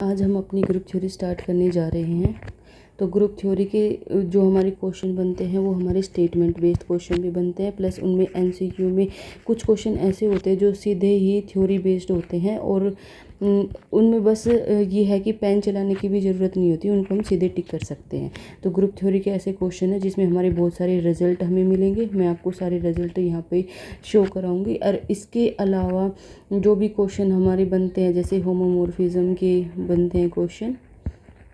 आज हम अपनी ग्रुप थ्योरी स्टार्ट करने जा रहे हैं। तो ग्रुप थ्योरी के जो हमारे क्वेश्चन बनते हैं वो हमारे स्टेटमेंट बेस्ड क्वेश्चन भी बनते हैं, प्लस उनमें एमसीक्यू में कुछ क्वेश्चन ऐसे होते हैं जो सीधे ही थ्योरी बेस्ड होते हैं और उनमें बस ये है कि पेन चलाने की भी ज़रूरत नहीं होती, उनको हम सीधे टिक कर सकते हैं। तो ग्रुप थ्योरी के ऐसे क्वेश्चन है जिसमें हमारे बहुत सारे रिजल्ट हमें मिलेंगे। मैं आपको सारे रिजल्ट यहाँ पे शो कराऊंगी। और इसके अलावा जो भी क्वेश्चन हमारे बनते हैं, जैसे होमोमॉर्फिज्म के बनते हैं क्वेश्चन,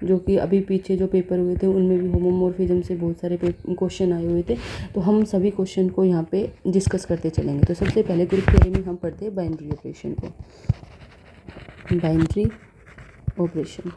जो कि अभी पीछे जो पेपर हुए थे उनमें भी होमोमॉर्फिज्म से बहुत सारे क्वेश्चन आए हुए थे। तो हम सभी क्वेश्चन को यहाँ पे डिस्कस करते चलेंगे। तो सबसे पहले ग्रुप थ्योरी में हम पढ़ते हैं बाइनरी ऑपरेशन को। बाइनरी ऑपरेशन,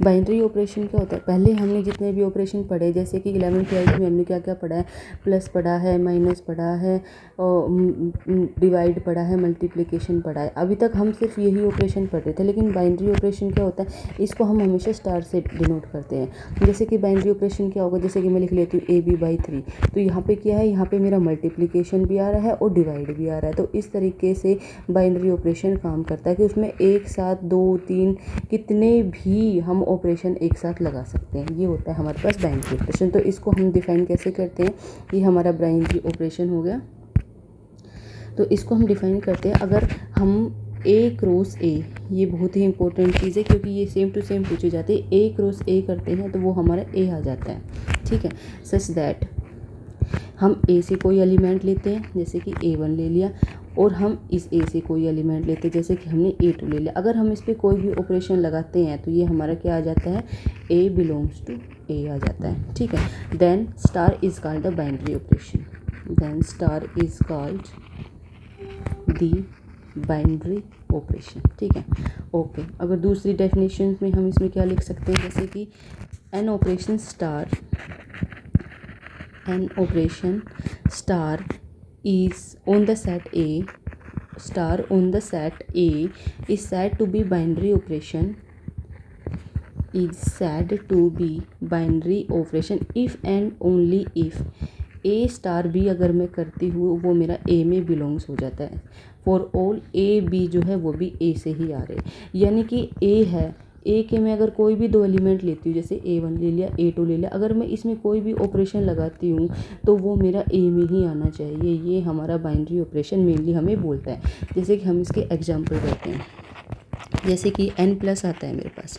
बाइनरी ऑपरेशन क्या होता है? पहले हमने जितने भी ऑपरेशन पढ़े, जैसे कि 11th 12th में हमने क्या क्या पढ़ा है, प्लस पढ़ा है, माइनस पढ़ा है, डिवाइड पढ़ा है, मल्टीप्लिकेशन पढ़ा है। अभी तक हम सिर्फ यही ऑपरेशन पढ़ रहे थे, लेकिन बाइनरी ऑपरेशन क्या होता है, इसको हम हमेशा स्टार से डिनोट करते हैं। जैसे कि बाइनरी ऑपरेशन क्या होगा, जैसे कि मैं लिख लेती हूँ AB/3। तो यहाँ पे क्या है, यहाँ पे मेरा मल्टीप्लिकेशन भी आ रहा है और डिवाइड भी आ रहा है। तो इस तरीके से बाइनरी ऑपरेशन काम करता है कि उसमें एक साथ 2 3 कितने भी हम ऑपरेशन एक साथ लगा सकते हैं। ये होता है हमारे पास बाइनरी ऑपरेशन। तो इसको हम डिफाइन कैसे करते हैं, ये हमारा बाइनरी ऑपरेशन हो गया। तो इसको हम डिफाइन करते हैं, अगर हम A क्रॉस A, ये बहुत ही इंपॉर्टेंट चीज़ है क्योंकि ये सेम टू सेम पूछी जाती है। A क्रॉस A करते हैं तो वो हमारा A आ जाता है, ठीक है। सच दैट हम A से कोई एलिमेंट लेते हैं, जैसे कि A1 ले लिया, और हम इस A से कोई एलिमेंट लेते हैं, जैसे कि हमने A2 ले लिया। अगर हम इस पर कोई भी ऑपरेशन लगाते हैं तो ये हमारा क्या आ जाता है, A बिलोंग्स टू A आ जाता है, ठीक है। Then star is called the binary operation, then star is called the binary operation, ठीक है। ओके, अगर दूसरी डेफिनेशन में हम इसमें क्या लिख सकते हैं, जैसे कि an operation star is on the set A, star on the set A is said to be binary operation, is said to be binary operation if and only if A star B अगर मैं करती हूँ वो मेरा A में belongs हो जाता है। फॉर ऑल A B जो है वो भी A से ही आ रहे, यानी कि A है, A के मैं अगर कोई भी 2 एलिमेंट लेती हूँ, जैसे A1 ले लिया, A2 ले लिया, अगर मैं इसमें कोई भी ऑपरेशन लगाती हूँ तो वो मेरा A में ही आना चाहिए। ये हमारा बाइनरी ऑपरेशन मेनली हमें बोलता है। जैसे कि हम इसके एग्जांपल करते हैं, जैसे कि n+ आता है मेरे पास।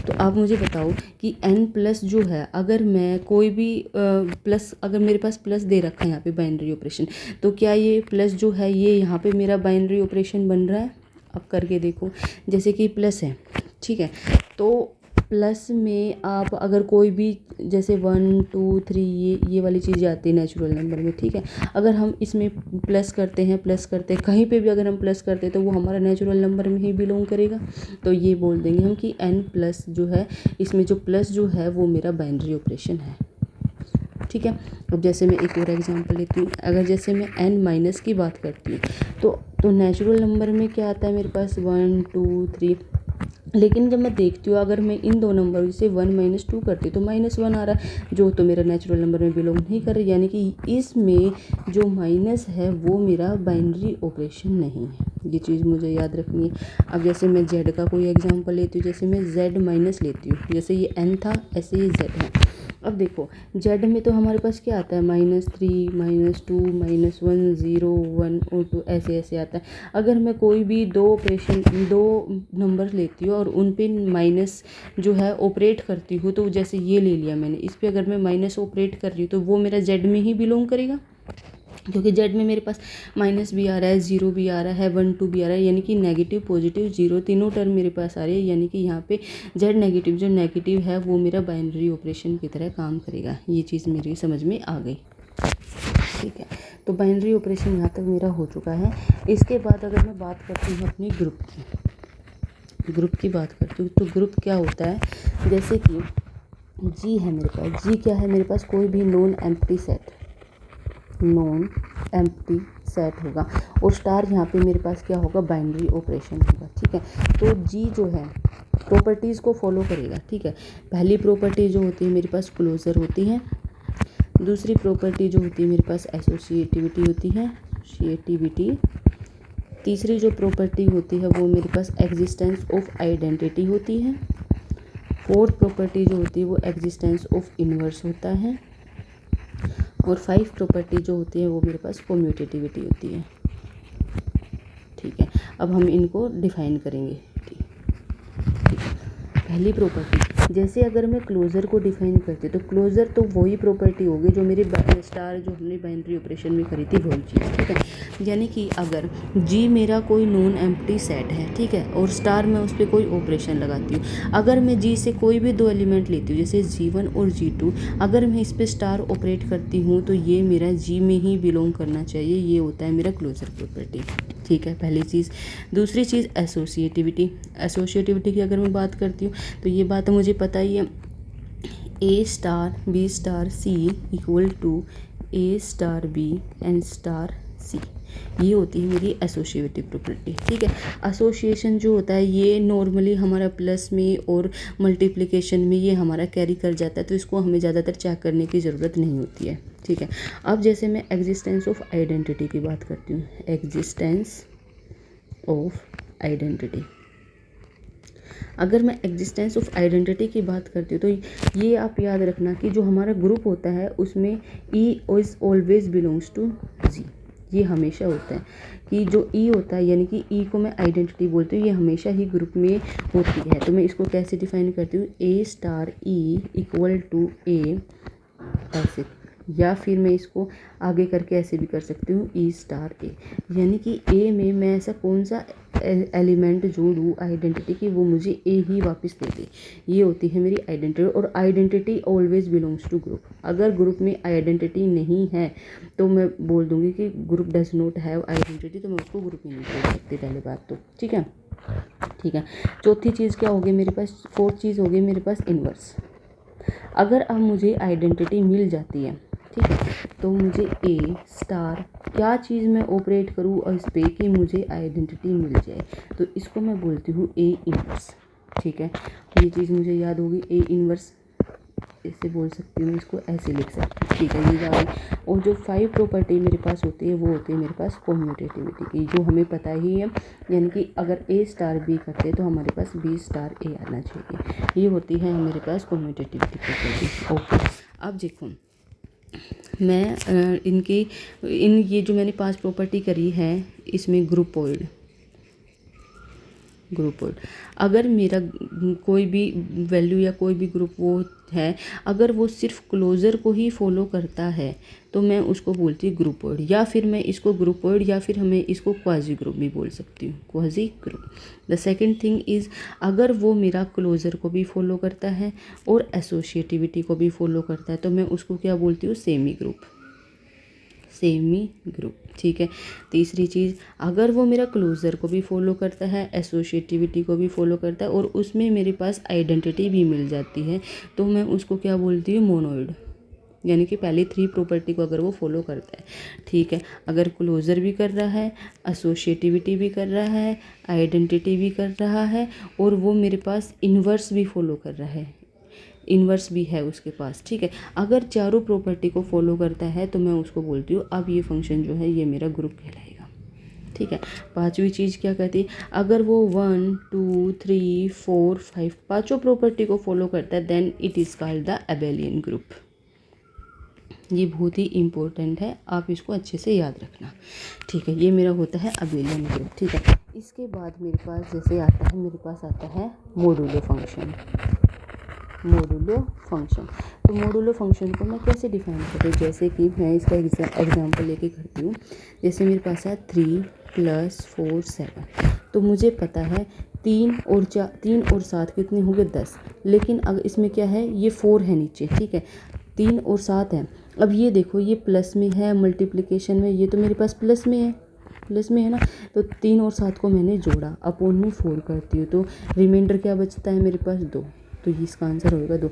तो आप मुझे बताओ कि n+ जो है, अगर मैं कोई भी प्लस, अगर मेरे पास प्लस दे रखा है यहाँ पे बाइनरी ऑपरेशन, तो क्या ये प्लस जो है ये यहाँ पे मेरा बाइनरी ऑपरेशन बन रहा है? अब करके देखो, जैसे कि प्लस है, ठीक है। तो प्लस में आप अगर कोई भी, जैसे 1 2 3 ये वाली चीज़ें आती है नेचुरल नंबर में, ठीक है। अगर हम इसमें प्लस करते हैं कहीं पे भी अगर हम प्लस करते हैं तो वो हमारा नेचुरल नंबर में ही बिलोंग करेगा। तो ये बोल देंगे हम कि n+ जो है, इसमें जो प्लस जो है वो मेरा बाइनरी ऑपरेशन है, ठीक है। अब जैसे मैं एक और एग्जांपल लेती हूँ, अगर जैसे मैं n- की बात करती हूँ तो नेचुरल नंबर में क्या आता है मेरे पास, 1 2 3, लेकिन जब मैं देखती हूँ अगर मैं इन 2 नंबर से 1 - 2 करती हूँ तो -1 आ रहा है, जो तो मेरा नेचुरल नंबर में बिलोंग नहीं कर रही, यानी कि इसमें जो माइनस है वो मेरा बाइनरी ऑपरेशन नहीं है। ये चीज़ मुझे याद रखनी है। अब जैसे मैं Z का कोई एग्जांपल लेती हूँ, जैसे मैं Z- लेती हूँ, जैसे ये n था ऐसे ये Z है। अब देखो Z में तो हमारे पास क्या आता है, -3 -2 -1 0 1 और 2 ऐसे ऐसे आता है। अगर मैं कोई भी 2 नंबर लेती हूँ और उन पे माइनस जो है ऑपरेट करती हूँ, तो जैसे ये ले लिया मैंने, इस पे अगर मैं माइनस ऑपरेट कर रही हूँ तो वो मेरा Z में ही बिलोंग करेगा, क्योंकि Z में मेरे पास माइनस भी आ रहा है, 0 भी आ रहा है, 1 2 भी आ रहा है, यानी कि नेगेटिव पॉजिटिव 0 तीनों टर्म मेरे पास आ रही है, यानी कि यहाँ पे Z नेगेटिव जो नेगेटिव है वो मेरा बाइनरी ऑपरेशन की तरह काम करेगा। ये चीज़ मेरी समझ में आ गई, ठीक है। तो बाइनरी ऑपरेशन यहाँ तक मेरा हो चुका है। इसके बाद अगर मैं बात करती हूँ अपनी ग्रुप की बात करती हूँ, तो ग्रुप क्या होता है, जैसे कि G है मेरे पास, G क्या है मेरे पास, कोई भी नॉन एम्प्टी सेट होगा, और स्टार यहाँ पे मेरे पास क्या होगा, बाइनरी ऑपरेशन होगा, ठीक है। तो G जो है प्रॉपर्टीज़ को फॉलो करेगा, ठीक है। पहली प्रॉपर्टी जो होती है मेरे पास क्लोजर होती है, दूसरी प्रॉपर्टी जो होती है मेरे पास एसोसिएटिविटी होती है, तीसरी जो प्रॉपर्टी होती है वो मेरे पास एग्जिस्टेंस ऑफ आइडेंटिटी होती है। फोर्थ प्रॉपर्टी जो होती है वो एग्जिस्टेंस ऑफ इन्वर्स होता है। और 5 प्रॉपर्टी जो होती है वो मेरे पास कम्यूटेटिविटी होती है। ठीक है, अब हम इनको डिफाइन करेंगे। ठीक है, पहली प्रॉपर्टी, जैसे अगर मैं क्लोज़र को डिफाइन करती तो क्लोज़र तो वही प्रॉपर्टी होगी जो मेरी स्टार जो हमने बाइनरी ऑपरेशन में करी थी वही चीज़। ठीक है, यानी कि अगर जी मेरा कोई नॉन एम्प्टी सेट है, ठीक है, और स्टार मैं उस पर कोई ऑपरेशन लगाती हूँ, अगर मैं जी से कोई भी 2 एलिमेंट लेती हूँ जैसे G1 और G2, अगर मैं इस पर स्टार ऑपरेट करती हूँ तो ये मेरा जी में ही बिलोंग करना चाहिए। ये होता है मेरा क्लोज़र प्रॉपर्टी। ठीक है, पहली चीज़। दूसरी चीज़ एसोसिएटिविटी। एसोसिएटिविटी की अगर मैं बात करती हूँ तो ये बात मुझे पता ही है, A star B star C equal to A star B and star C। ये होती है मेरी एसोसिएटिव प्रॉपर्टी। ठीक है, एसोसिएशन जो होता है ये नॉर्मली हमारा प्लस में और मल्टीप्लिकेशन में ये हमारा कैरी कर जाता है, तो इसको हमें ज़्यादातर चेक करने की ज़रूरत नहीं होती है। ठीक है, अब जैसे मैं एग्जिस्टेंस ऑफ आइडेंटिटी की बात करती हूँ, एग्जिस्टेंस ऑफ आइडेंटिटी। अगर मैं एग्जिस्टेंस ऑफ आइडेंटिटी की बात करती हूँ तो ये आप याद रखना कि जो हमारा ग्रुप होता है उसमें E is always belongs to जी। ये हमेशा होता है कि जो ई होता है, यानी कि ई को मैं आइडेंटिटी बोलती हूँ, ये हमेशा ही ग्रुप में होती है। तो मैं इसको कैसे डिफाइन करती हूँ, ए स्टार ई इक्वल टू ए, ऐसे, या फिर मैं इसको आगे करके ऐसे भी कर सकती हूँ, ई स्टार ए, यानी कि ए में मैं ऐसा कौन सा एलिमेंट जोड़ूँ आइडेंटिटी की वो मुझे ए ही वापस दे दे। ये होती है मेरी आइडेंटिटी। और identity always belongs to group. अगर ग्रुप में आइडेंटिटी नहीं है तो मैं बोल दूँगी कि group does not have identity, तो मैं उसको ग्रुप ही नहीं बोल सकती, पहली बात तो। ठीक है, ठीक है। चौथी चीज़ क्या होगी मेरे पास, फोर्थ चीज़ होगी मेरे पास इन्वर्स। अगर अब मुझे आइडेंटिटी मिल जाती है, ठीक है, तो मुझे ए स्टार क्या चीज़ मैं ऑपरेट करूँ और इस पे कि मुझे आइडेंटिटी मिल जाए, तो इसको मैं बोलती हूँ ए इन्वर्स। ठीक है, ये चीज़ मुझे याद होगी, ए इन्वर्स ऐसे बोल सकती हूँ, इसको ऐसे लिख सकती हूँ। ठीक है, ये जा गई। और जो 5 प्रॉपर्टी मेरे पास होती है वो होती है मेरे पास कम्यूटेटिविटी की, जो हमें पता ही है, यानी कि अगर ए स्टार बी करते हैं तो हमारे पास बी स्टार ए आना चाहिए। ये होती है मेरे पास कम्यूटेटिविटी प्रॉपर्टी। ओके, अब देखो मैं ये जो मैंने 5 प्रॉपर्टी करी है इसमें ग्रुपोइड, अगर मेरा कोई भी वैल्यू या कोई भी ग्रुप वो है, अगर वो सिर्फ क्लोज़र को ही फॉलो करता है तो मैं उसको बोलती हूँ ग्रुपोइड, या फिर मैं इसको ग्रुपोइड या फिर हमें इसको क्वाजी ग्रुप भी बोल सकती हूँ, quasi group. The second thing is, अगर वो मेरा क्लोज़र को भी फॉलो करता है और एसोसिएटिविटी को भी फॉलो करता है तो मैं उसको क्या बोलती हूँ, सेमी ग्रुप, सेमी ग्रुप। ठीक है, तीसरी चीज़, अगर वो मेरा क्लोज़र को भी फॉलो करता है, एसोसिएटिविटी को भी फॉलो करता है और उसमें मेरे पास आइडेंटिटी भी मिल जाती है तो मैं उसको क्या बोलती हूँ, मोनोइड, यानी कि पहली 3 प्रॉपर्टी को अगर वो फॉलो करता है। ठीक है, अगर क्लोज़र भी कर रहा है, एसोसिएटिविटी भी कर रहा है, आइडेंटिटी भी कर रहा है और वो मेरे पास इन्वर्स भी फॉलो कर रहा है, इन्वर्स भी है उसके पास। ठीक है, अगर चारों प्रॉपर्टी को फॉलो करता है तो मैं उसको बोलती हूँ अब ये फंक्शन जो है ये मेरा ग्रुप कहलाएगा। ठीक है, पांचवी चीज़ क्या कहती है, अगर वो 1 2 3 4 5 पाँचों प्रॉपर्टी को फॉलो करता है then it is called the abelian group. ये बहुत ही इम्पोर्टेंट है, आप इसको अच्छे से याद रखना। ठीक है, ये मेरा होता है अबेलियन ग्रुप। ठीक है, इसके बाद मेरे पास जैसे आता है, मेरे पास आता है मोडुलो फंक्शन। मोडुलो फंक्शन, तो मोडुलो फंक्शन को मैं कैसे डिफाइन करती हूँ, जैसे कि मैं इसका एग्जांपल लेके करती हूँ। जैसे मेरे पास है 3 + 4 7, तो मुझे पता है 3 और 7 कितने होंगे, 10। लेकिन अगर इसमें क्या है, ये 4 है नीचे, ठीक है, 3 और 7 है। अब ये देखो ये प्लस में है, मल्टीप्लिकेशन में, ये तो मेरे पास प्लस में है ना, तो 3 और 7 को मैंने जोड़ा, अपॉन में 4 करती हूँ, तो रिमाइंडर क्या बचता है मेरे पास, 2, तो ये इसका आंसर होगा 2।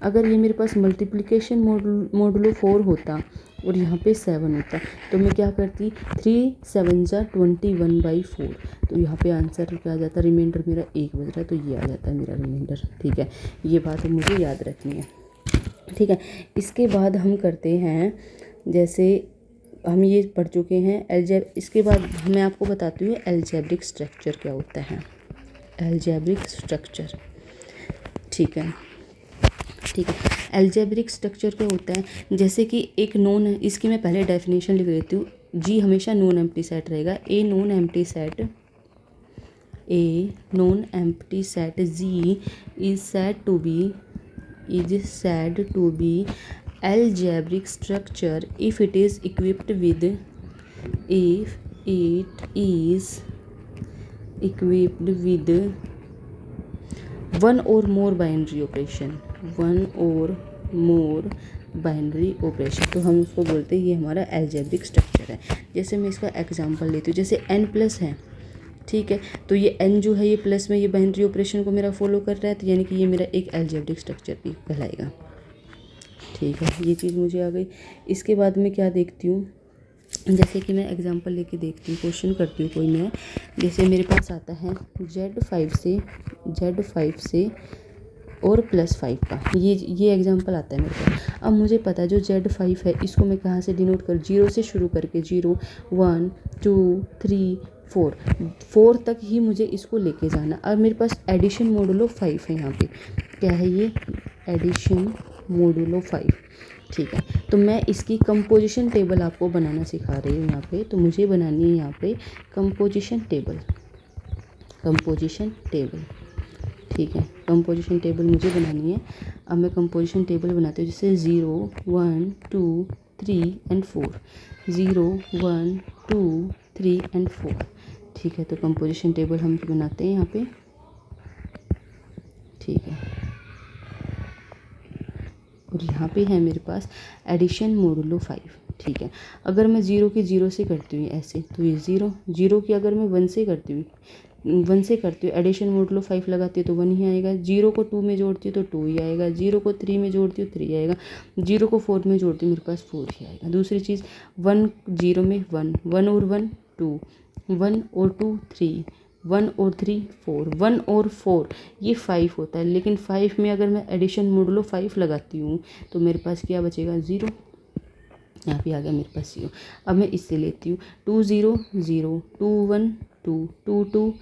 अगर ये मेरे पास मल्टीप्लिकेशन मोडुलो 4 होता और यहाँ पे 7 होता तो मैं क्या करती, 3 7 = 21/4, तो यहाँ पे आंसर क्या आ जाता, रिमाइंडर मेरा 1 बज रहा है तो ये आ जाता है मेरा रिमाइंडर। ठीक है, ये बात मुझे याद रखनी है। ठीक है, इसके बाद हम करते हैं जैसे हम ये पढ़ चुके हैं इसके बाद मैं आपको बताती हूँ अलजेब्रिक स्ट्रक्चर क्या होता है। अलजेब्रिक स्ट्रक्चर, ठीक है। अलजेब्रिक स्ट्रक्चर क्या होता है, जैसे कि एक नॉन, इसकी मैं पहले डेफिनेशन लिख देती हूँ। जी हमेशा नॉन एम्प्टी सेट रहेगा। A non empty set G is said to be algebraic structure if it is equipped with one or more binary operation। तो हम उसको बोलते हैं ये हमारा algebraic स्ट्रक्चर है। जैसे मैं इसका एग्जांपल लेती हूँ, जैसे n प्लस है, ठीक है, तो ये n जो है ये प्लस में ये बाइनरी ऑपरेशन को मेरा फॉलो कर रहा है, तो यानी कि ये मेरा एक algebraic स्ट्रक्चर भी कहलाएगा, ठीक है। ये चीज़ मुझे आ गई। इसके बाद में क्या देखती हूँ, जैसे कि मैं एग्जांपल लेके देखती हूँ, क्वेश्चन करती हूँ कोई मैं। जैसे मेरे पास आता है Z5 से और +5 का, ये एग्जांपल आता है मेरे पास। अब मुझे पता है जो Z5 है इसको मैं कहाँ से डिनोट कर, 0 से शुरू करके 0 1 2 3 4 तक ही मुझे इसको लेके जाना। अब मेरे पास एडिशन मोडुलो 5 है, यहाँ पे क्या है ये एडिशन मोडुलो 5, ठीक है। तो मैं इसकी कंपोजिशन टेबल आपको बनाना सिखा रही हूँ यहाँ पे। तो मुझे बनानी है यहाँ पे कंपोजिशन टेबल, ठीक है। कंपोजिशन टेबल मुझे बनानी है। अब मैं कंपोजिशन टेबल बनाती हूँ, जैसे 0 1 2 3 एंड 4, 0 1 2 3 एंड 4, ठीक है। तो कंपोजिशन टेबल हम बनाते हैं यहाँ पे, ठीक है। और यहाँ पे है मेरे पास एडिशन मोडुलो 5, ठीक है। अगर मैं 0 की 0 से करती हूँ ऐसे, तो ये 0 की अगर मैं 1 से करती हूँ एडिशन मोडुलो 5 लगाती हूँ तो 1 ही आएगा। 0 को 2 में जोड़ती हूँ तो 2 ही आएगा। 0 को 3 में जोड़ती हूँ 3 आएगा। 0 को 4 में जोड़ती हूँ मेरे पास 4 ही आएगा। दूसरी चीज़ 1 0 में 1 और 1 2, 1 और 2 3, 1 और 3 4, 1 और 4 ये 5 होता है। लेकिन 5 में अगर मैं एडिशन मोडुलो 5 लगाती हूँ तो मेरे पास क्या बचेगा 0, यहाँ पे आ गया मेरे पास 0। अब मैं इससे लेती हूँ 2 0 0 2 1 2 2 2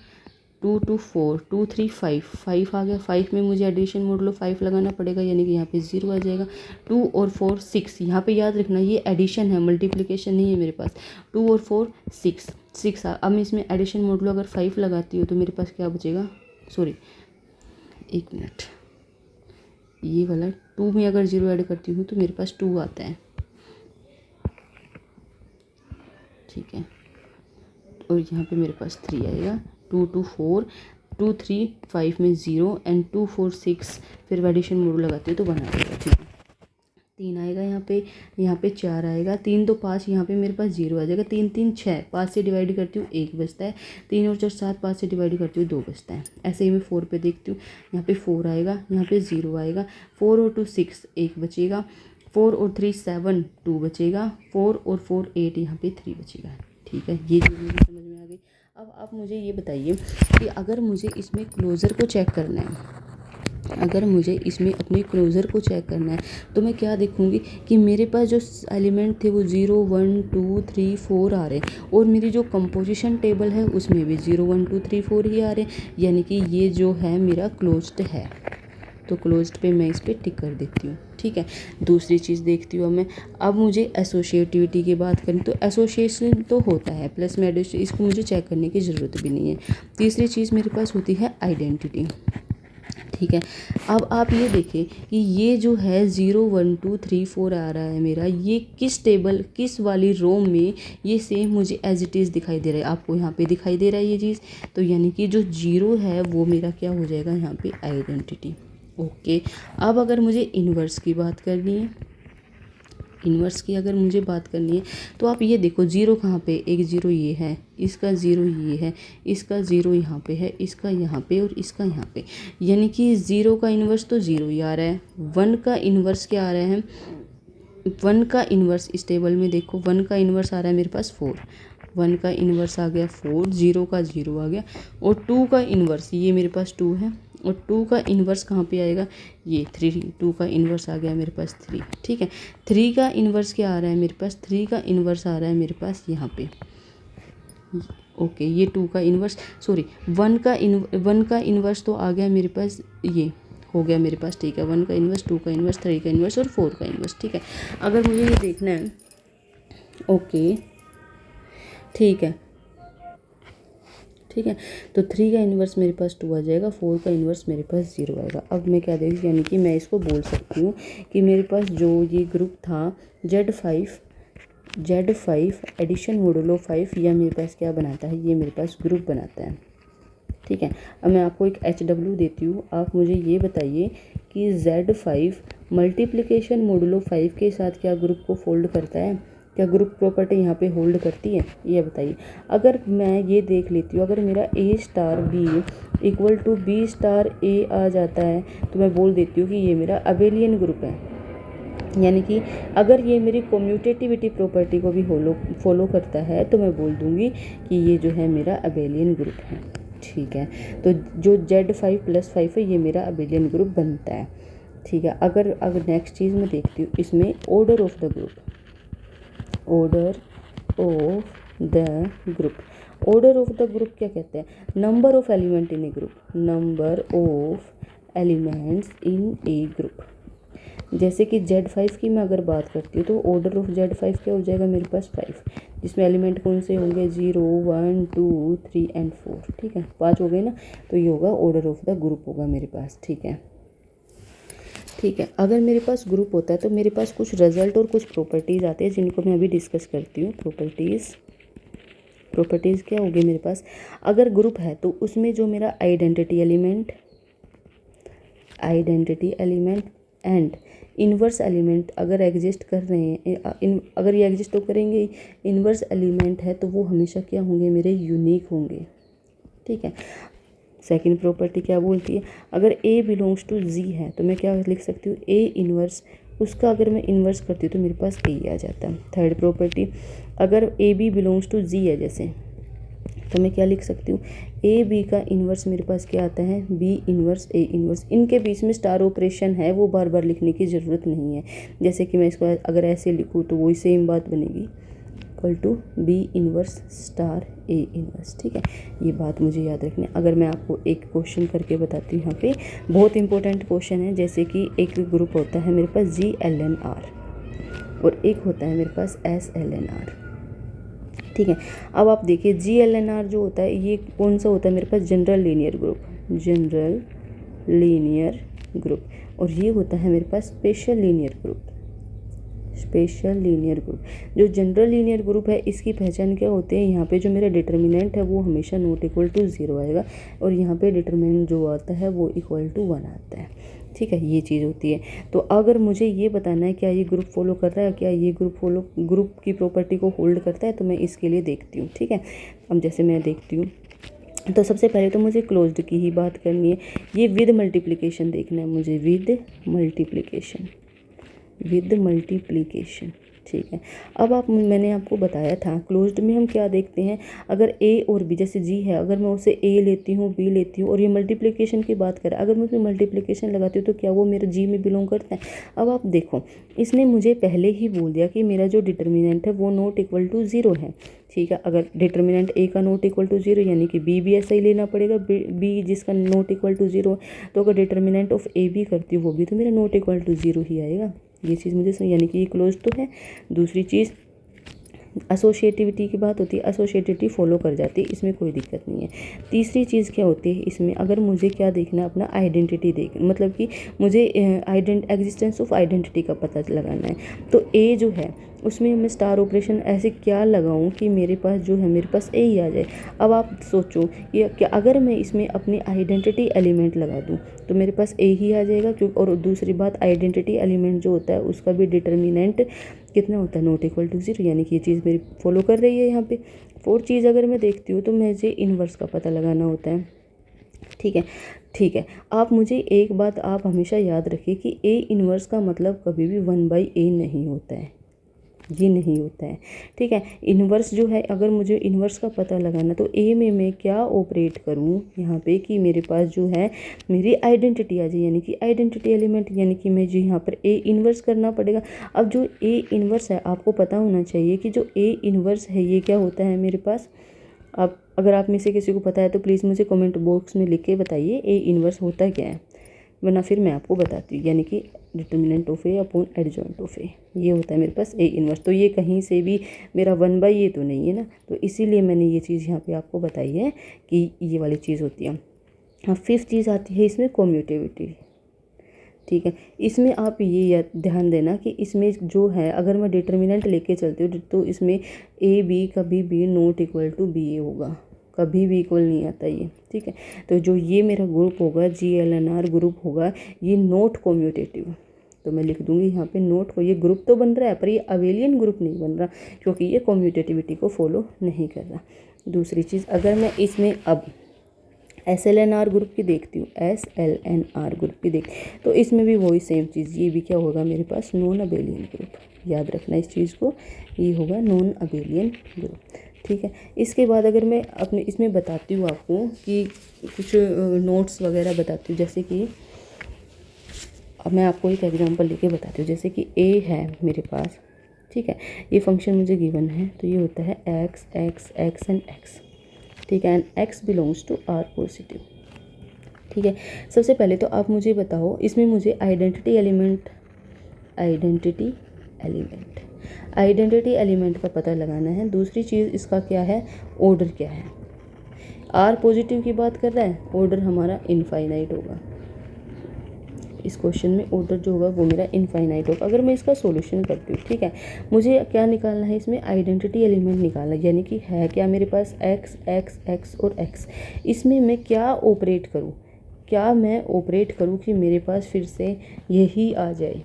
2 2 4 2 3 5 आ गया। 5 में मुझे एडिशन मोडुलो 5 लगाना पड़ेगा, यानी कि यहाँ पे 0 आ जाएगा। 2 और 4 6, यहाँ पे याद रखना ये एडिशन है, मल्टीप्लिकेशन नहीं है मेरे पास। 2 और 4 6 अब मैं इसमें एडिशन मोडुलो अगर 5 लगाती हूँ तो मेरे पास क्या बचेगा, सॉरी 1 मिनट, ये वाला 2 में अगर 0 ऐड करती हूँ तो मेरे पास 2 आता है, ठीक है। और यहाँ पे मेरे पास 3 आएगा। 2 2 4 2 3 5 में 0 एंड 2 4 6, फिर एडिशन मोडुलो लगाती हूँ तो 1 आएगा, ठीक है। 3 आएगा यहाँ पे 4 आएगा। 3 तो 5, यहाँ पे मेरे पास 0 आ जाएगा। 3 3 6, 5 से डिवाइड करती हूँ 1 बचता है। 3 और 4 7, 5 से डिवाइड करती हूँ 2 बचता है। ऐसे ही मैं 4 पे देखती हूँ, यहाँ पे 4 आएगा, यहाँ पे 0 आएगा। 4 और 2 6, 1 बचेगा। 4 और 3 7, 2 बचेगा। 4 और 4 8, यहाँ पे 3 बचेगा, ठीक है। ये चीज़ मुझे समझ में आ गई। अब आप मुझे ये बताइए कि अगर मुझे इसमें क्लोज़र को चेक करना है, अगर मुझे इसमें अपने क्लोज़र को चेक करना है तो मैं क्या देखूंगी कि मेरे पास जो एलिमेंट थे वो 0 1 2 3 4 आ रहे हैं, और मेरी जो कंपोजिशन टेबल है उसमें भी 0 1 2 3 4 ही आ रहे हैं, यानी कि ये जो है मेरा क्लोज्ड है। तो क्लोज्ड पे मैं इस पर टिक कर देती हूँ, ठीक है। दूसरी चीज़ देखती हूँ मैं, अब मुझे एसोशिएटिविटी की बात करें तो एसोसिएशन तो होता है प्लस में एडिशन, इसको मुझे चेक करने की ज़रूरत भी नहीं है। तीसरी चीज़ मेरे पास होती है आइडेंटिटी, ठीक है। अब आप ये देखें कि ये जो है 0 1 2 3 4 आ रहा है मेरा, ये किस टेबल किस वाली रो में ये सेम मुझे एज इट इज़ दिखाई दे रहा है। आपको यहाँ पे दिखाई दे रहा है ये चीज़, तो यानी कि जो 0 है वो मेरा क्या हो जाएगा यहाँ पे आइडेंटिटी, ओके। अब अगर मुझे इन्वर्स की बात करनी है, इन्वर्स की अगर मुझे बात करनी है तो आप ये देखो 0 कहाँ पे, एक 0 ये है, इसका 0 ये है, इसका 0 यहाँ पे है, इसका यहाँ पे और इसका यहाँ पे, यानी कि 0 का इन्वर्स तो 0 ही आ रहा है। 1 का इन्वर्स क्या आ रहा है, 1 का इन्वर्स इस टेबल में देखो 1 का इन्वर्स आ रहा है मेरे पास 4, 1 का इन्वर्स आ गया 4, 0 का 0 आ गया, और 2 का इन्वर्स ये मेरे पास 2 है, और 2 का इन्वर्स कहाँ पे आएगा, ये 3, 2 का इन्वर्स आ गया मेरे पास 3, ठीक है। 3 का इन्वर्स क्या आ रहा है मेरे पास, 3 का इन्वर्स आ रहा है मेरे पास यहाँ पे, ओके। ये 2 का इन्वर्स, सॉरी 1 का इन्वर्स तो आ गया मेरे पास, ये हो गया मेरे पास, ठीक है। 1 का इन्वर्स, 2 का इन्वर्स, 3 का इन्वर्स और 4 का इन्वर्स, ठीक है। अगर मुझे ये देखना है, ओके ठीक है, ठीक है। तो 3 का इन्वर्स मेरे पास 2 आ जाएगा, 4 का इन्वर्स मेरे पास 0 आएगा। अब मैं क्या देखी, यानी कि मैं इसको बोल सकती हूँ कि मेरे पास जो ये ग्रुप था Z5 एडिशन मोडुलो 5, या मेरे पास क्या बनाता है, ये मेरे पास ग्रुप बनाता है, ठीक है। अब मैं आपको एक HW देती हूँ, आप मुझे ये बताइए कि Z5 मल्टीप्लिकेशन मोडुलो 5 के साथ क्या ग्रुप को फोल्ड करता है, क्या ग्रुप प्रॉपर्टी यहाँ पे होल्ड करती है, ये बताइए। अगर मैं ये देख लेती हूँ, अगर मेरा A star B equal to B star A आ जाता है, तो मैं बोल देती हूँ कि ये मेरा अबेलियन ग्रुप है। यानी कि अगर ये मेरी कम्यूटेटिविटी प्रॉपर्टी को भी फॉलो करता है, तो मैं बोल दूँगी कि ये जो है मेरा अबेलियन ग्रुप है, ठीक है। तो जो Z5+5 है, ये मेरा अबेलियन ग्रुप बनता है, ठीक है। अगर नेक्स्ट चीज़ मैं देखती हूँ, इसमें order of the group, order of the group, order of the group क्या कहते हैं, number of element in A group, number of elements in A group. जैसे कि Z5 की मैं अगर बात करती हूँ, तो ऑर्डर ऑफ Z5 क्या हो जाएगा मेरे पास 5, जिसमें एलिमेंट कौन से होंगे, 0 1 2 3 एंड 4, ठीक है, 5 हो गए ना। तो ये होगा ऑर्डर ऑफ द ग्रुप होगा मेरे पास, ठीक है, ठीक है। अगर मेरे पास ग्रुप होता है तो मेरे पास कुछ रिजल्ट और कुछ प्रॉपर्टीज़ आते हैं, जिनको मैं अभी डिस्कस करती हूँ। प्रॉपर्टीज़ क्या होगी मेरे पास, अगर ग्रुप है तो उसमें जो मेरा identity element and inverse element अगर एग्जिस्ट कर रहे हैं, अगर ये एग्जिस्ट तो करेंगे, इन्वर्स एलिमेंट है तो वो हमेशा क्या होंगे, मेरे यूनिक होंगे, ठीक है। सेकंड प्रॉपर्टी क्या बोलती है, अगर A बिलोंग्स टू Z है, तो मैं क्या लिख सकती हूँ, A इन्वर्स, उसका अगर मैं इन्वर्स करती हूँ तो मेरे पास A आ जाता है। थर्ड प्रॉपर्टी, अगर AB बिलोंग्स टू Z है जैसे, तो मैं क्या लिख सकती हूँ, AB का इन्वर्स मेरे पास क्या आता है, B इन्वर्स A इन्वर्स। इनके बीच में स्टार ऑपरेशन है, वो बार बार लिखने की ज़रूरत नहीं है। जैसे कि मैं इसको अगर ऐसे लिखूँ तो वही सेम बात बनेगी, equal to B inverse star A inverse, ठीक है। ये बात मुझे याद रखनी है। अगर मैं आपको एक क्वेश्चन करके बताती हूँ, यहाँ पे बहुत इंपॉर्टेंट क्वेश्चन है। जैसे कि एक ग्रुप होता है मेरे पास GLNR और एक होता है मेरे पास SLNR, ठीक है। अब आप देखिए GLNR जो होता है, ये कौन सा होता है मेरे पास, जनरल लीनियर ग्रुप, और ये होता है मेरे पास स्पेशल लीनियर ग्रुप। जो जनरल लीनियर ग्रुप है, इसकी पहचान क्या होती है, यहाँ पे जो मेरा डिटर्मिनेंट है वो हमेशा नॉट इक्वल टू 0 आएगा, और यहाँ पे डिटर्मिनेंट जो आता है वो इक्वल टू 1 आता है, ठीक है। ये चीज़ होती है। तो अगर मुझे ये बताना है क्या ये ग्रुप फॉलो कर रहा है, क्या ये ग्रुप की प्रॉपर्टी को होल्ड करता है, तो मैं इसके लिए देखती हूँ, ठीक है। अब जैसे मैं देखती हूँ, तो सबसे पहले तो मुझे क्लोज्ड की ही बात करनी है। ये विद मल्टीप्लिकेशन देखना है मुझे, विद मल्टीप्लिकेशन, ठीक है। अब मैंने आपको बताया था क्लोज्ड में हम क्या देखते हैं, अगर A और B, जैसे G है, अगर मैं उसे A लेती हूँ, B लेती हूँ, और ये मल्टीप्लिकेशन की बात करें, अगर मैं उसमें मल्टीप्लिकेशन लगाती हूँ तो क्या वो मेरे G में बिलोंग करता है। अब आप देखो, इसने मुझे पहले ही बोल दिया कि मेरा जो डिटर्मिनेंट है वो नॉट इक्वल टू 0 है, ठीक है। अगर डिटर्मिनेंट A का नॉट इक्वल टू 0, यानी कि B भी ऐसा ही लेना पड़ेगा, B जिसका नॉट इक्वल टू 0, तो अगर डिटर्मिनेंट ऑफ A भी करती हूँ वो भी तो मेरा नॉट इक्वल टू 0 ही आएगा। ये चीज़ मुझे सही, यानी कि ये क्लोज तो है। दूसरी चीज़, एसोसिएटिविटी की बात होती है, एसोसिएटिविटी फॉलो कर जाती है, इसमें कोई दिक्कत नहीं है। तीसरी चीज़ क्या होती है इसमें, अगर मुझे क्या देखना है, अपना आइडेंटिटी मतलब कि मुझे एग्जिस्टेंस ऑफ आइडेंटिटी का पता लगाना है, तो A जो है उसमें मैं स्टार ऑपरेशन ऐसे क्या लगाऊं कि मेरे पास जो है, मेरे पास A ही आ जाए। अब आप सोचो कि अगर मैं इसमें अपनी आइडेंटिटी एलिमेंट लगा दूं तो मेरे पास A ही आ जाएगा, क्योंकि और दूसरी बात, आइडेंटिटी एलिमेंट जो होता है उसका भी डिटर्मिनेंट कितना होता है, नॉट इक्वल टू 0, यानी कि ये चीज़ मेरी फॉलो कर रही है यहाँ पे। फोर्थ चीज़ अगर मैं देखती हूँ तो मुझे इन्वर्स का पता लगाना होता है, ठीक है। आप मुझे एक बात आप हमेशा याद रखिए कि A इन्वर्स का मतलब कभी भी 1/A नहीं होता है, ये नहीं होता है। ठीक है, इन्वर्स जो है, अगर मुझे इन्वर्स का पता लगाना तो ए में मैं क्या ऑपरेट करूँ यहाँ पे कि मेरे पास जो है मेरी आइडेंटिटी आ जाए, यानी कि आइडेंटिटी एलिमेंट, यानी कि मैं जो यहाँ पर ए इन्वर्स करना पड़ेगा। अब जो ए इन्वर्स है आपको पता होना चाहिए कि जो ए इन्वर्स है ये क्या होता है मेरे पास। अब अगर आप में से किसी को पता है तो प्लीज़ मुझे कमेंट बॉक्स में लिख के बताइए ए इन्वर्स होता क्या है, वरना फिर मैं आपको बताती हूँ। यानी कि determinant of A upon adjoint of A, ये होता है मेरे पास ए इन्वर्स। तो ये कहीं से भी मेरा 1/a तो नहीं है ना, तो इसीलिए मैंने ये चीज़ यहाँ पे आपको बताई है कि ये वाली चीज़ होती है। हाँ, 5th चीज़ आती है इसमें कम्यूटेटिविटी। ठीक है, इसमें आप ये ध्यान देना कि इसमें जो है अगर मैं डिटर्मिनेंट लेके चलती हूँ तो इसमें ए बी कभी भी नॉट इक्वल टू बी ए होगा, कभी भी इक्वल नहीं आता ये। ठीक है, तो जो ये मेरा ग्रुप होगा GLNR ग्रुप होगा, ये नॉट कम्यूटेटिव, तो मैं लिख दूंगी यहाँ पे नोट को। ये ग्रुप तो बन रहा है पर ये अवेलियन ग्रुप नहीं बन रहा क्योंकि ये कम्यूटेटिविटी को फॉलो नहीं कर रहा। दूसरी चीज़, अगर मैं इसमें अब SLNR ग्रुप की देखती हूँ, SLNR ग्रुप की देख, तो इसमें भी वही सेम चीज़, ये भी क्या होगा मेरे पास नॉन अबेलियन ग्रुप। याद रखना इस चीज़ को, ये होगा नॉन अबेलियन ग्रुप। ठीक है, इसके बाद अगर मैं अपने इसमें बताती हूँ आपको कि कुछ नोट्स वगैरह बताती हूँ, जैसे कि अब मैं आपको एक एग्जांपल लेके बताती हूँ। जैसे कि ए है मेरे पास, ठीक है, ये फंक्शन मुझे गिवन है, तो ये होता है x x x and x. ठीक है, and x belongs to R positive. ठीक है, सबसे पहले तो आप मुझे बताओ इसमें मुझे आइडेंटिटी एलिमेंट का पता लगाना है। दूसरी चीज़ इसका क्या है, ऑर्डर क्या है। आर पॉजिटिव की बात कर रहा है, ऑर्डर हमारा इनफाइनाइट होगा। इस क्वेश्चन में ऑर्डर जो होगा वो मेरा इनफाइनाइट होगा अगर मैं इसका सॉल्यूशन करती हूँ। ठीक है, मुझे क्या निकालना है, इसमें आइडेंटिटी एलिमेंट निकालना है, यानी कि है क्या मेरे पास एक्स एक्स एक्स और एक्स। इसमें मैं क्या ऑपरेट करूँ, क्या मैं ऑपरेट करूँ कि मेरे पास फिर से यही आ जाए।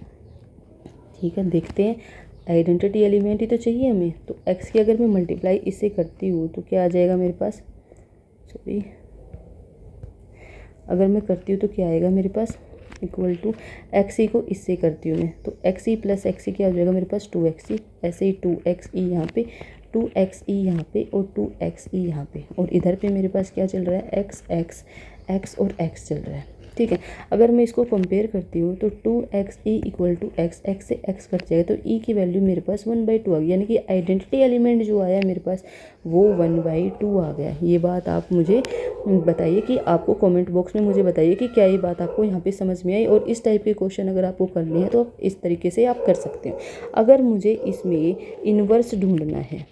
ठीक है, देखते हैं, आइडेंटिटी एलिमेंट ही तो चाहिए हमें। तो एक्स की अगर मैं मल्टीप्लाई इससे करती हूँ तो क्या आ जाएगा मेरे पास, सॉरी, अगर मैं करती हूँ तो क्या आएगा मेरे पास, इक्वल टू एक्स ई को इससे करती हूँ मैं, तो एक्स ई प्लस एक्स ई क्या हो जाएगा मेरे पास 2x ई। ऐसे ही 2x ई यहाँ पे, 2x ई यहाँ पे और 2x ई यहाँ पे, और इधर पे मेरे पास क्या चल रहा है, एक्स एक्स एक्स और एक्स चल रहा है। ठीक है, अगर मैं इसको कंपेयर करती हूँ तो 2x e equal to x, x से एक्स कट जाएगा तो ई की वैल्यू मेरे पास 1/2 आ गई, यानी कि आइडेंटिटी एलिमेंट जो आया मेरे पास वो 1/2 आ गया। ये बात आप मुझे बताइए कि आपको कमेंट बॉक्स में मुझे बताइए कि क्या ये बात आपको यहाँ पे समझ में आई। और इस टाइप के क्वेश्चन अगर आपको करने हैं तो आप इस तरीके से आप कर सकते हैं। अगर मुझे इसमें इन्वर्स ढूंढना है,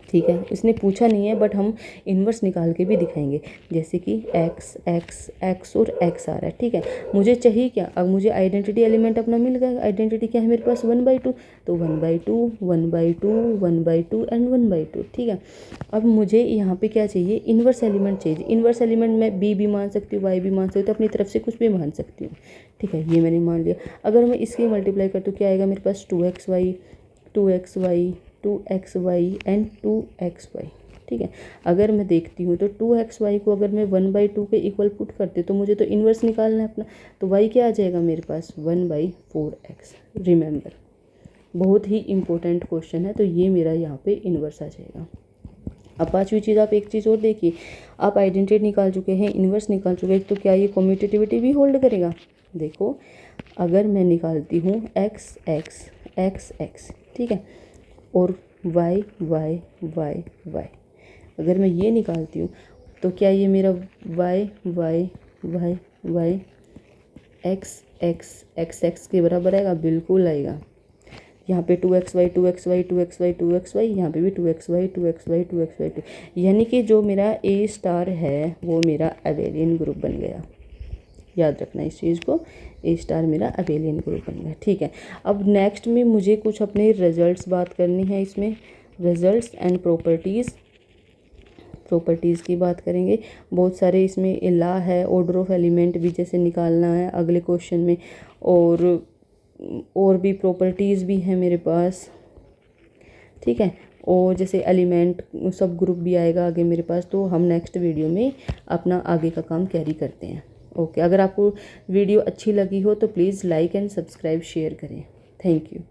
ठीक है, इसने पूछा नहीं है बट हम इन्वर्स निकाल के भी दिखाएंगे, जैसे कि एक्स एक्स एक्स और एक्स आ रहा है। ठीक है, मुझे चाहिए क्या, अब मुझे आइडेंटिटी एलिमेंट अपना मिल गया। आइडेंटिटी क्या है मेरे पास 1/2, तो 1/2 1/2 1/2 एंड 1/2। ठीक है, अब मुझे यहाँ पे क्या चाहिए, इन्वर्स एलिमेंट चाहिए। इन्वर्स एलिमेंट मैं बी भी मान सकती हूँ, वाई भी मान सकती हूँ, तो अपनी तरफ से कुछ भी मान सकती हूँ। ठीक है, ये मैंने मान लिया। अगर मैं इसकी मल्टीप्लाई करती हूँ क्या आएगा मेरे पास, 2xy 2xy 2xy and 2xy। ठीक है, अगर मैं देखती हूँ तो 2xy को अगर मैं 1/2 के इक्वल पुट करती हूँ तो मुझे तो इन्वर्स निकालना है अपना, तो y क्या आ जाएगा मेरे पास 1/4x। रिमेंबर, बहुत ही इंपॉर्टेंट क्वेश्चन है, तो ये मेरा यहाँ पे इन्वर्स आ जाएगा। अब पांचवी चीज़, आप एक चीज़ और देखिए, आप आइडेंटिटी निकाल चुके हैं, इन्वर्स निकाल चुके हैं, तो क्या ये कम्यूटेटिविटी भी होल्ड करेगा। देखो, अगर मैं निकालती हूँ एक्स एक्स एक्स एक्स, ठीक है, और वाई वाई वाई वाई, अगर मैं ये निकालती हूँ तो क्या ये मेरा y y y y x x x x के बराबर आएगा, बिल्कुल आएगा। यहाँ पे 2xy 2xy 2xy 2xy, यहाँ पे भी 2xy 2xy 2xy 2, यानी कि जो मेरा ए स्टार है वो मेरा अबेलियन ग्रुप बन गया। याद रखना इस चीज़ को, ए स्टार मेरा अबेलियन ग्रुप बन गया। ठीक है, अब नेक्स्ट में मुझे कुछ अपने रिजल्ट्स बात करनी है। इसमें रिजल्ट्स एंड प्रॉपर्टीज़ की बात करेंगे। बहुत सारे इसमें ला है, ऑर्डर ऑफ एलिमेंट भी जैसे निकालना है अगले क्वेश्चन में, और भी प्रॉपर्टीज़ भी हैं मेरे पास। ठीक है, और जैसे एलिमेंट सब ग्रुप भी आएगा आगे मेरे पास, तो हम नेक्स्ट वीडियो में अपना आगे का काम कैरी करते हैं। ओके, अगर आपको वीडियो अच्छी लगी हो तो please like and subscribe share करें। Thank you.